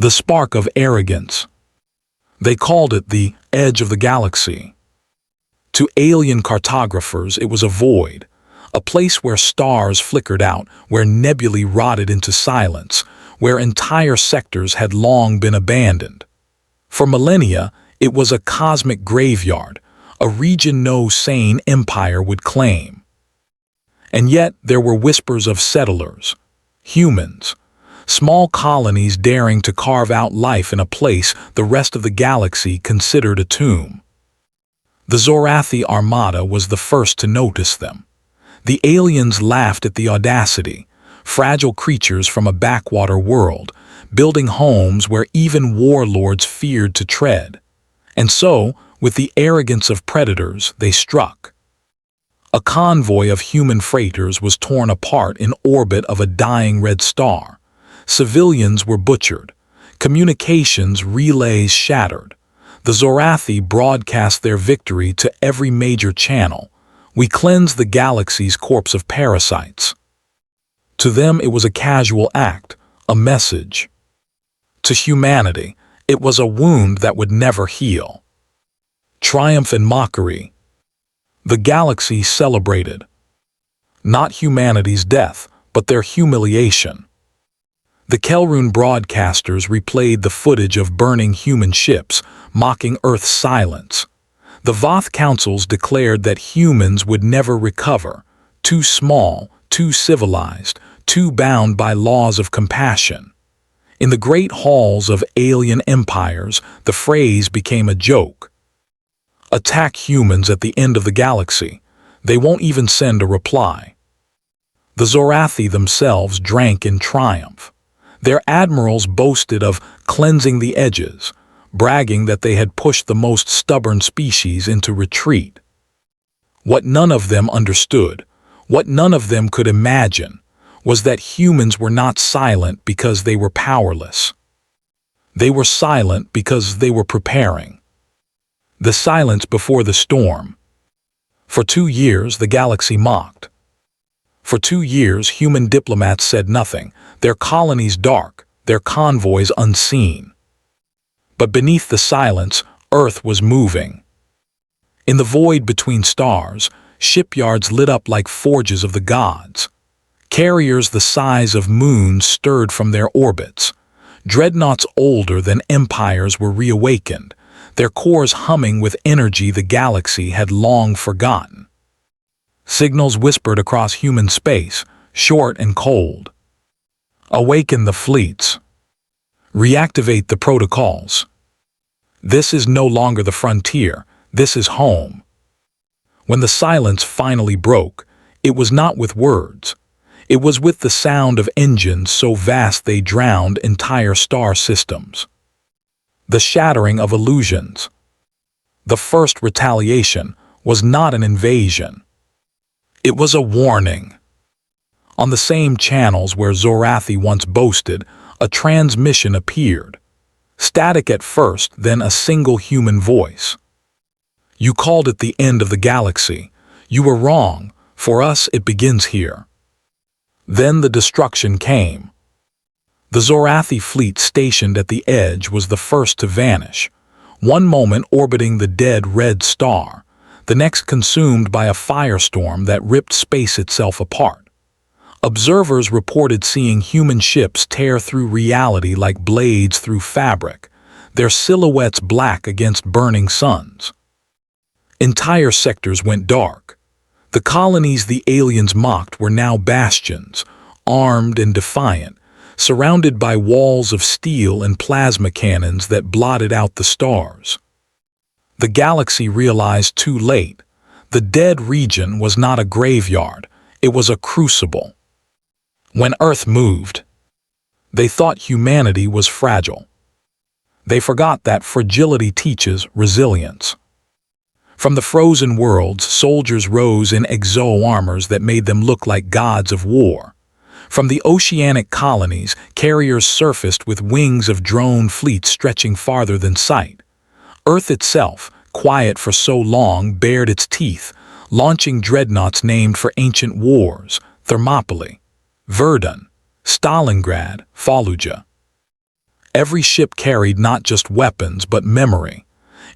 the spark of arrogance. They called it the edge of the galaxy. To alien cartographers, it was a void, a place where stars flickered out, where nebulae rotted into silence, where entire sectors had long been abandoned. For millennia, it was a cosmic graveyard, a region no sane empire would claim. And yet there were whispers of settlers, humans, small colonies daring to carve out life in a place the rest of the galaxy considered a tomb. The Zorathi Armada was the first to notice them. The aliens laughed at the audacity, fragile creatures from a backwater world, building homes where even warlords feared to tread. And so, with the arrogance of predators, they struck. A convoy of human freighters was torn apart in orbit of a dying red star. Civilians were butchered. Communications relays shattered. The Zorathi broadcast their victory to every major channel. We cleansed the galaxy's corpse of parasites. To them it was a casual act, a message. To humanity, it was a wound that would never heal. Triumph and mockery. The galaxy celebrated. Not humanity's death, but their humiliation. The Kelrune broadcasters replayed the footage of burning human ships, mocking Earth's silence. The Voth councils declared that humans would never recover, too small, too civilized, too bound by laws of compassion. In the great halls of alien empires, the phrase became a joke. Attack humans at the end of the galaxy. They won't even send a reply. The Zorathi themselves drank in triumph. Their admirals boasted of cleansing the edges, bragging that they had pushed the most stubborn species into retreat. What none of them understood, what none of them could imagine, was that humans were not silent because they were powerless. They were silent because they were preparing. The silence before the storm. For 2 years, the galaxy mocked. For 2 years, human diplomats said nothing, their colonies dark, their convoys unseen. But beneath the silence, Earth was moving. In the void between stars, shipyards lit up like forges of the gods. Carriers the size of moons stirred from their orbits. Dreadnoughts older than empires were reawakened, their cores humming with energy the galaxy had long forgotten. Signals whispered across human space, short and cold. Awaken the fleets. Reactivate the protocols. This is no longer the frontier, this is home. When the silence finally broke, it was not with words. It was with the sound of engines so vast they drowned entire star systems. The shattering of illusions. The first retaliation was not an invasion. It was a warning. On the same channels where Zorathi once boasted, a transmission appeared. Static at first, then a single human voice. You called it the end of the galaxy. You were wrong. For us, it begins here. Then the destruction came. The Zorathi fleet stationed at the edge was the first to vanish. One moment orbiting the dead red star, the next consumed by a firestorm that ripped space itself apart. Observers reported seeing human ships tear through reality like blades through fabric, their silhouettes black against burning suns. Entire sectors went dark. The colonies the aliens mocked were now bastions, armed and defiant, surrounded by walls of steel and plasma cannons that blotted out the stars. The galaxy realized too late. The dead region was not a graveyard, it was a crucible. When Earth moved, they thought humanity was fragile. They forgot that fragility teaches resilience. From the frozen worlds, soldiers rose in exo-armors that made them look like gods of war. From the oceanic colonies, carriers surfaced with wings of drone fleets stretching farther than sight. Earth itself, quiet for so long, bared its teeth, launching dreadnoughts named for ancient wars: Thermopylae, Verdun, Stalingrad, Fallujah. Every ship carried not just weapons but memory.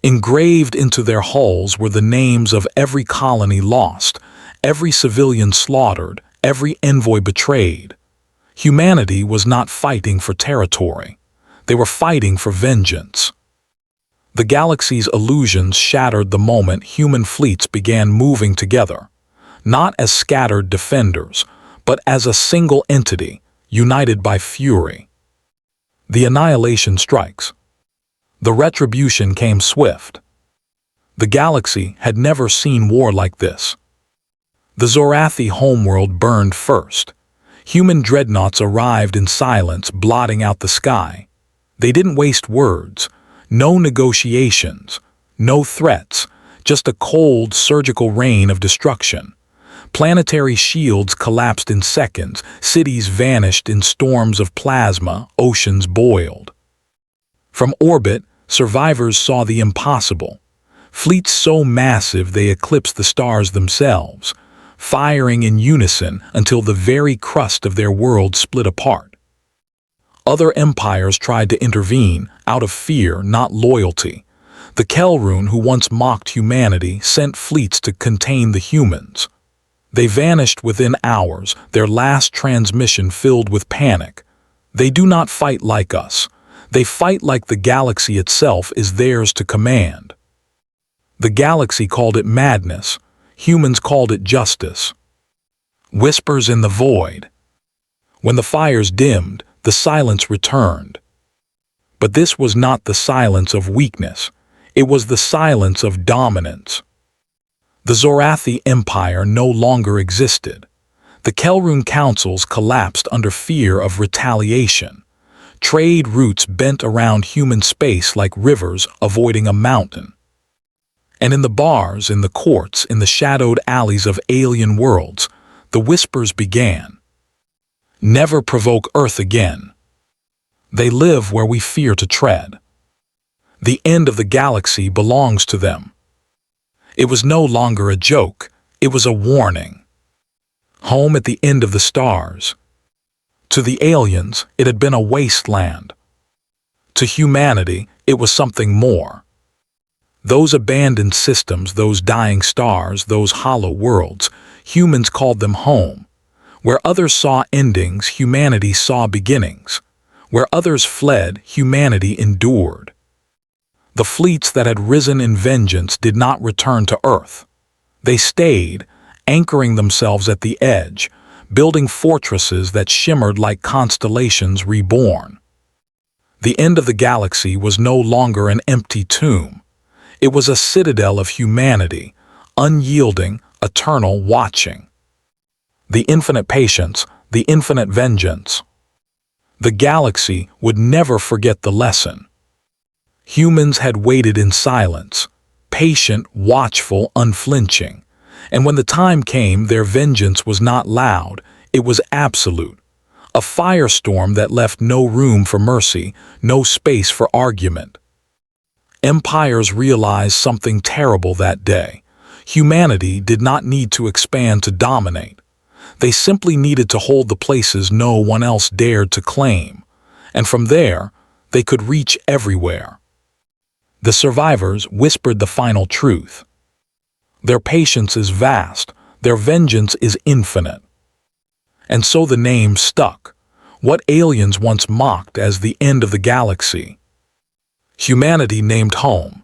Engraved into their hulls were the names of every colony lost, every civilian slaughtered, every envoy betrayed. Humanity was not fighting for territory. They were fighting for vengeance. The galaxy's illusions shattered the moment human fleets began moving together, not as scattered defenders, but as a single entity, united by fury. The annihilation strikes. The retribution came swift. The galaxy had never seen war like this. The Zorathi homeworld burned first. Human dreadnoughts arrived in silence, blotting out the sky. They didn't waste words. No negotiations, no threats, just a cold, surgical rain of destruction. Planetary shields collapsed in seconds, cities vanished in storms of plasma, oceans boiled. From orbit, survivors saw the impossible. Fleets so massive they eclipsed the stars themselves, firing in unison until the very crust of their world split apart. Other empires tried to intervene, out of fear, not loyalty. The Kelrune, who once mocked humanity, sent fleets to contain the humans. They vanished within hours, their last transmission filled with panic. They do not fight like us. They fight like the galaxy itself is theirs to command. The galaxy called it madness. Humans called it justice. Whispers in the void. When the fires dimmed, the silence returned. But this was not the silence of weakness. It was the silence of dominance. The Zorathi Empire no longer existed. The Kelrune councils collapsed under fear of retaliation. Trade routes bent around human space like rivers avoiding a mountain. And in the bars, in the courts, in the shadowed alleys of alien worlds, the whispers began. Never provoke Earth again. They live where we fear to tread. The end of the galaxy belongs to them. It was no longer a joke, it was a warning. Home at the end of the stars. To the aliens, it had been a wasteland. To humanity, it was something more. Those abandoned systems, those dying stars, those hollow worlds, humans called them home. Where others saw endings, humanity saw beginnings. Where others fled, humanity endured. The fleets that had risen in vengeance did not return to Earth. They stayed, anchoring themselves at the edge, building fortresses that shimmered like constellations reborn. The end of the galaxy was no longer an empty tomb. It was a citadel of humanity, unyielding, eternal, watching. The infinite patience, the infinite vengeance. The galaxy would never forget the lesson. Humans had waited in silence, patient, watchful, unflinching. And when the time came, their vengeance was not loud, it was absolute. A firestorm that left no room for mercy, no space for argument. Empires realized something terrible that day. Humanity did not need to expand to dominate. They simply needed to hold the places no one else dared to claim. And from there, they could reach everywhere. The survivors whispered the final truth. Their patience is vast, their vengeance is infinite. And so the name stuck, what aliens once mocked as the end of the galaxy. Humanity named home.